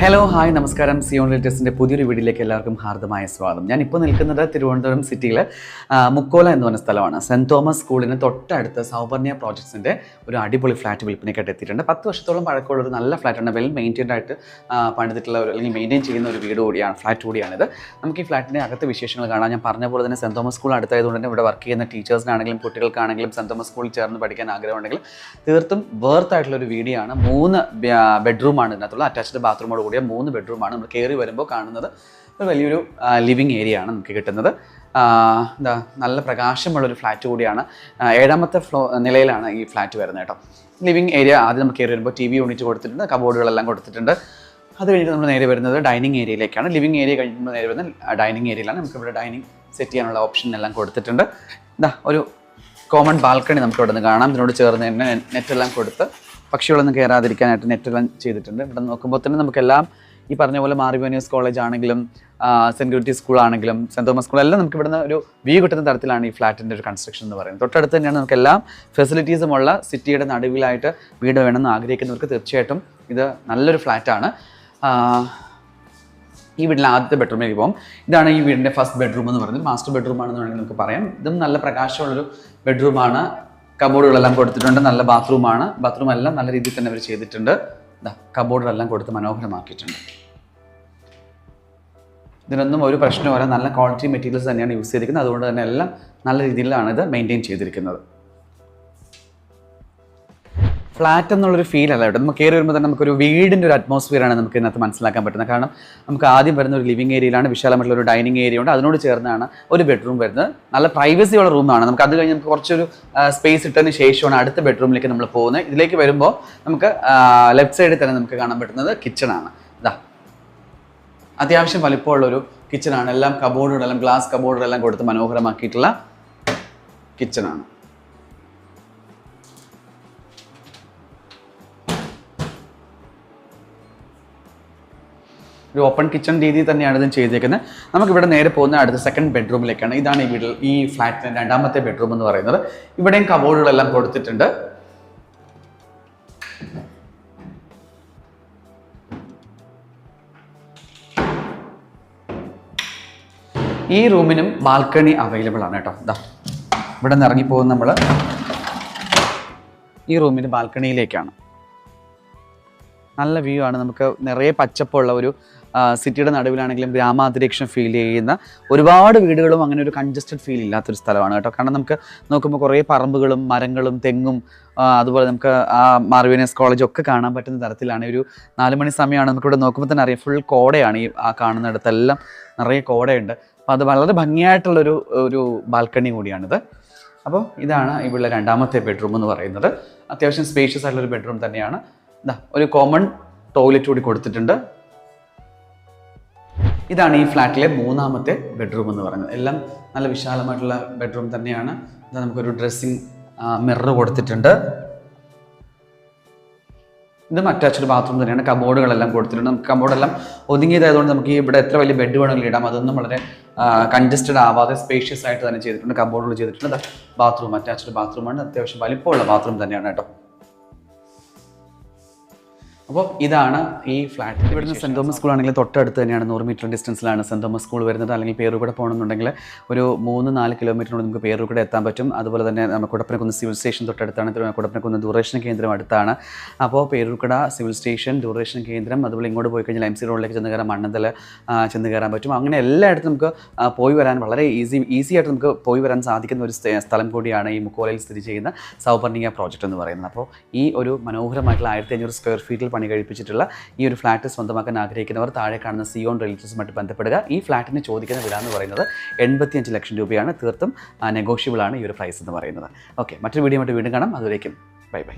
Hello hi നമസ്കാരം. Zion റിയൽറ്റേഴ്സിൻ്റെ പുതിയൊരു വീഡിയോയിലേക്ക് എല്ലാവർക്കും ഹാർദമായ സ്വാഗതം. ഞാനിപ്പോൾ നിൽക്കുന്നത് തിരുവനന്തപുരം സിറ്റിയിലെ മുക്കോല എന്ന് പറഞ്ഞ സ്ഥലമാണ്. സെൻറ് തോമസ് സ്കൂളിന് തൊട്ടടുത്ത് സൗപർണ്യ പ്രോജക്ട്സിൻ്റെ ഒരു അടിപൊളി ഫ്ലാറ്റ് വിൽപ്പനയ്ക്കായിട്ട് എത്തിയിട്ടുണ്ട്. 10 വർഷത്തോളം പഴക്കമുള്ള ഒരു നല്ല ഫ്ലാറ്റാണ്. വെൽ മെയിൻറ്റൈൻഡ് ആയിട്ട് പണിതിട്ടുള്ള ഒരു അല്ലെങ്കിൽ മെയിൻറ്റെയിൻ ചെയ്യുന്ന ഒരു വീട് കൂടിയാണ്, ഫ്ലാറ്റ് കൂടിയാണിത്. നമുക്ക് ഈ ഫ്ലാറ്റിൻ്റെ അകത്തെ വിശേഷങ്ങൾ കാണാം. ഞാൻ പറഞ്ഞ പോലെ തന്നെ സെൻറ് തോമസ് സ്കൂൾ അടുത്തായതുകൊണ്ട് തന്നെ ഇവിടെ വർക്ക് ചെയ്യുന്ന ടീച്ചേഴ്സിനാണെങ്കിലും കുട്ടികൾക്കാണെങ്കിലും സെൻറ് തോമസ് സ്കൂളിൽ ചേർന്ന് പഠിക്കാൻ ആഗ്രഹമുണ്ടെങ്കിൽ തീർത്തും വേർത്തായിട്ടുള്ളൊരു വീഡിയോ ആണ്. 3 ബെഡ്റൂമാണ് ഇതിനകത്തുള്ള, അറ്റാച്ച്ഡ് ബാത്റൂമോട് കൂടിയ 3 ബെഡ്റൂമാണ്. നമ്മൾ കയറി വരുമ്പോൾ കാണുന്നത് ഒരു വലിയൊരു ലിവിങ് ഏരിയ ആണ് നമുക്ക് കിട്ടുന്നത്. നല്ല പ്രകാശമുള്ളൊരു ഫ്ലാറ്റ് കൂടിയാണ്. 7ാമത്തെ നിലയിലാണ് ഈ ഫ്ലാറ്റ് വരുന്നത് കേട്ടോ. ലിവിങ് ഏരിയ ആദ്യം നമുക്ക് കയറി വരുമ്പോൾ TV യൂണിറ്റ് കൊടുത്തിട്ടുണ്ട്, കബോർഡുകളെല്ലാം കൊടുത്തിട്ടുണ്ട്. അത് കഴിഞ്ഞിട്ട് നമ്മൾ നേരെ വരുന്നത് ഡൈനിങ് ഏരിയയിലേക്കാണ്. ലിവിങ് ഏരിയ കഴിയുമ്പോൾ നേരെ വരുന്നത് ഡൈനിങ് ഏരിയയിലാണ്. നമുക്കിവിടെ ഡൈനിങ് സെറ്റ് ചെയ്യാനുള്ള ഓപ്ഷൻ എല്ലാം കൊടുത്തിട്ടുണ്ട്. ഒരു കോമൺ ബാൽക്കണി നമുക്ക് ഇവിടെ നിന്ന് കാണാം. ഇതിനോട് ചേർന്ന് തന്നെ നെറ്റെല്ലാം കൊടുത്ത് പക്ഷികളൊന്നും കയറാതിരിക്കാനായിട്ട് നെറ്റെല്ലാം ചെയ്തിട്ടുണ്ട്. ഇവിടെ നോക്കുമ്പോൾ തന്നെ നമുക്കെല്ലാം ഈ പറഞ്ഞ പോലെ മാർവിയോനിയസ് കോളേജ് ആണെങ്കിലും സെൻറ് ഗ്യൂരിറ്റി സ്കൂൾ ആണെങ്കിലും സെൻറ് തോമസ് സ്കൂൾ എല്ലാം നമുക്ക് ഇവിടുന്ന് ഒരു വ്യൂ കിട്ടുന്ന തരത്തിലാണ് ഈ ഫ്ലാറ്റിൻ്റെ ഒരു കൺസ്ട്രക്ഷൻ എന്ന് പറയുന്നത്. തൊട്ടടുത്ത് തന്നെയാണ് നമുക്ക് എല്ലാ ഫെസിലിറ്റീസുമുള്ള സിറ്റിയുടെ നടുവിലായിട്ട് വീട് വേണമെന്ന് ആഗ്രഹിക്കുന്നവർക്ക് തീർച്ചയായിട്ടും ഇത് നല്ലൊരു ഫ്ലാറ്റാണ്. ഈ വീട്ടിലെ ആദ്യത്തെ ബെഡ്റൂമിലേക്ക് പോകും. ഇതാണ് ഈ വീടിൻ്റെ ഫസ്റ്റ് ബെഡ്റൂം എന്ന് പറയുന്നത്. മാസ്റ്റർ ബെഡ്റൂം ആണെന്ന് വേണമെങ്കിൽ നമുക്ക് പറയാം. ഇതും നല്ല പ്രകാശമുള്ളൊരു ബെഡ്റൂമാണ്. കബോർഡുകളെല്ലാം കൊടുത്തിട്ടുണ്ട്. നല്ല ബാത്റൂമാണ്. ബാത്റൂം എല്ലാം നല്ല രീതിയിൽ തന്നെ അവർ ചെയ്തിട്ടുണ്ട്. കബോർഡുകളെല്ലാം കൊടുത്ത് മനോഹരമാക്കിയിട്ടുണ്ട്. ഇതിനൊന്നും ഒരു പ്രശ്നവുമില്ല. നല്ല ക്വാളിറ്റി മെറ്റീരിയൽസ് തന്നെയാണ് യൂസ് ചെയ്തിരിക്കുന്നത്. അതുകൊണ്ട് തന്നെ എല്ലാം നല്ല രീതിയിലാണ് ഇത് മെയിൻറ്റെയിൻ ചെയ്തിരിക്കുന്നത്. ഫ്ലാറ്റ് എന്നുള്ളൊരു ഫീൽ അല്ല ഇവിടെ. നമുക്ക് കയറി വരുമ്പോൾ തന്നെ നമുക്കൊരു വീടിൻ്റെ ഒരു അറ്റ്മോസ്ഫിയറാണ് നമുക്ക് ഇതിനകത്ത് മനസ്സിലാക്കാൻ പറ്റുന്നത്. കാരണം നമുക്ക് ആദ്യം വരുന്ന ഒരു ലിവിങ് ഏരിയയിലാണ്, വിശാലമായിട്ടുള്ള ഒരു ഡൈനിങ് ഏരിയ ഉണ്ട്. അതിനോട് ചേർന്നാണ് ഒരു ബെഡ്റൂം വരുന്നത്. നല്ല പ്രൈവസി ഉള്ള റൂമാണ്. നമുക്ക് അത് കഴിഞ്ഞ് നമുക്ക് കുറച്ചൊരു സ്പേസ് ഇട്ടതിന് ശേഷമാണ് അടുത്ത ബെഡ്റൂമിലേക്ക് നമ്മൾ പോകുന്നത്. ഇതിലേക്ക് വരുമ്പോൾ നമുക്ക് ലെഫ്റ്റ് സൈഡിൽ തന്നെ നമുക്ക് കാണാൻ പറ്റുന്നത് കിച്ചണാണ്. അത്യാവശ്യം വലിപ്പമുള്ളൊരു കിച്ചണാണ്. എല്ലാം കബോർഡുകളെല്ലാം ഗ്ലാസ് കബോർഡുകളെല്ലാം കൊടുത്ത് മനോഹരമാക്കിയിട്ടുള്ള കിച്ചണാണ്. ഒരു ഓപ്പൺ കിച്ചൺ രീതിയിൽ തന്നെയാണ് ഇതും ചെയ്തേക്കുന്നത്. നമുക്കിവിടെ നേരെ പോകുന്ന അടുത്ത സെക്കൻഡ് ബെഡ്റൂമിലേക്കാണ്. ഇതാണ് ഈ വീട്ടിൽ ഈ ഫ്ലാറ്റിൻ്റെ 2ാമത്തെ ബെഡ്റൂം എന്ന് പറയുന്നത്. ഇവിടെയും കബോർഡുകളെല്ലാം കൊടുത്തിട്ടുണ്ട്. ഈ റൂമിനും ബാൽക്കണി അവൈലബിൾ ആണ് കേട്ടോ. ഇവിടെ നിന്ന് ഇറങ്ങിപ്പോകുന്ന നമ്മൾ ഈ റൂമിൻ്റെ ബാൽക്കണിയിലേക്കാണ്. നല്ല വ്യൂ ആണ്. നമുക്ക് നിറയെ പച്ചപ്പുള്ള ഒരു സിറ്റിയുടെ നടുവിലാണെങ്കിലും ഗ്രാമാന്തരീക്ഷം ഫീൽ ചെയ്യുന്ന ഒരുപാട് വീടുകളും അങ്ങനെ ഒരു കൺജസ്റ്റഡ് ഫീൽ ഇല്ലാത്തൊരു സ്ഥലമാണ് കേട്ടോ. കാരണം നമുക്ക് നോക്കുമ്പോൾ കുറേ പറമ്പുകളും മരങ്ങളും തെങ്ങും അതുപോലെ നമുക്ക് മാർവിയോനിയസ് കോളേജ് ഒക്കെ കാണാൻ പറ്റുന്ന തരത്തിലാണ്. ഒരു 4 മണി സമയമാണ്. നമുക്കിവിടെ നോക്കുമ്പോൾ തന്നെ അറിയാം ഫുൾ കോടയാണ്. ഈ കാണുന്നിടത്തെല്ലാം നിറയെ കോടയുണ്ട്. അപ്പോൾ അത് വളരെ ഭംഗിയായിട്ടുള്ളൊരു ബാൽക്കണി കൂടിയാണിത്. അപ്പോൾ ഇതാണ് ഇവിടെ 2ാമത്തെ ബെഡ്റൂം എന്ന് പറയുന്നത്. അത്യാവശ്യം സ്പേഷ്യസ് ആയിട്ടുള്ളൊരു ബെഡ്റൂം തന്നെയാണ്. ഒരു കോമൺ ടോയ്ലറ്റ് കൂടി കൊടുത്തിട്ടുണ്ട്. ഇതാണ് ഈ ഫ്ലാറ്റിലെ 3ാമത്തെ ബെഡ്റൂം എന്ന് പറയുന്നത്. എല്ലാം നല്ല വിശാലമായിട്ടുള്ള ബെഡ്റൂം തന്നെയാണ്. നമുക്കൊരു ഡ്രസ്സിങ് മിറർ കൊടുത്തിട്ടുണ്ട്. ഇതും അറ്റാച്ച്ഡ് ബാത്റൂം തന്നെയാണ്. കബോർഡുകളെല്ലാം കൊടുത്തിട്ടുണ്ട്. നമുക്ക് കബോർഡെല്ലാം ഒതുങ്ങിയതായതുകൊണ്ട് നമുക്ക് ഇവിടെ എത്ര വലിയ ബെഡ് വേണമെങ്കിലും ഇടാം. അതൊന്നും വളരെ കൺജസ്റ്റഡ് ആവാതെ സ്പേഷ്യസ് ആയിട്ട് തന്നെ ചെയ്തിട്ടുണ്ട്. കബോർഡുകൾ ചെയ്തിട്ടുണ്ട്. ബാത്റൂം അറ്റാച്ച്ഡ് ബാത്റൂമാണ്. അത്യാവശ്യം വലിപ്പമുള്ള ബാത്റൂം തന്നെയാണ് കേട്ടോ. അപ്പോൾ ഇതാണ് ഈ ഫ്ലാറ്റ്. ഇവിടുന്ന് സെൻറ് തോമസ് സ്കൂൾ ആണെങ്കിൽ തൊട്ടടുത്ത് തന്നെയാണ്. 100 മീറ്റർ ഡിസ്റ്റൻസിലാണ് സെൻറ് തോമസ് സ്കൂൾ വരുന്നത്. അല്ലെങ്കിൽ പേരൂർക്കട പോകണമെന്നുണ്ടെങ്കിൽ ഒരു 3-4 കിലോമീറ്ററിനോട് നമുക്ക് പേരൂർക്കട എത്താൻ പറ്റും. അതുപോലെ തന്നെ നമുക്ക് കുടപ്പനക്കുന്ന് സിവിൽ സ്റ്റേഷൻ തൊട്ടടുത്താണ്. കുടപ്പനക്കുന്ന് ദൂരദർശന കേന്ദ്രം അടുത്താണ്. അപ്പോൾ പേരൂർക്കട സിവിൽ സ്റ്റേഷൻ, ദൂരദർശന കേന്ദ്രം, അതുപോലെ ഇങ്ങോട്ട് പോയി കഴിഞ്ഞാൽ MC റോഡിലേക്ക് ചെന്ന് കയറാൻ, മണ്ണന്തല ചെന്ന് കയറാൻ പറ്റും. അങ്ങനെ എല്ലായിടത്തും നമുക്ക് പോയി വരാൻ വളരെ ഈസി ആയിട്ട് നമുക്ക് പോയി വരാൻ സാധിക്കുന്ന ഒരു സ്ഥലം കൂടിയാണ് ഈ മുക്കോലയിൽ സ്ഥിതി ചെയ്യുന്ന സൗപർണിക പ്രോജക്റ്റ് എന്ന് പറയുന്നത്. അപ്പോൾ ഈ ഒരു മനോഹരമായിട്ടുള്ള 1500 സ്ക്വയർ ഫീറ്റിൽ പണി കഴിപ്പിച്ചിട്ടുള്ള ഈ ഒരു ഫ്ലാറ്റ് സ്വന്തമാക്കാൻ ആഗ്രഹിക്കുന്നവർ താഴെ കാണുന്ന സിയോൺ റിയൽറ്റേഴ്സുമായിട്ട് ബന്ധപ്പെടുക. ഈ ഫ്ലാറ്റിന് ചോദിക്കുന്ന വില എന്ന് പറയുന്നത് 85 ലക്ഷം രൂപയാണ്. തീർത്തും നെഗോഷ്യബിൾ ആണ് ഈ ഒരു പ്രൈസ് എന്ന് പറയുന്നത്. ഓക്കെ, മറ്റൊരു വീഡിയോ ആയിട്ട് വീണ്ടും കാണാം. അതുവരേക്കും ബൈ ബൈ.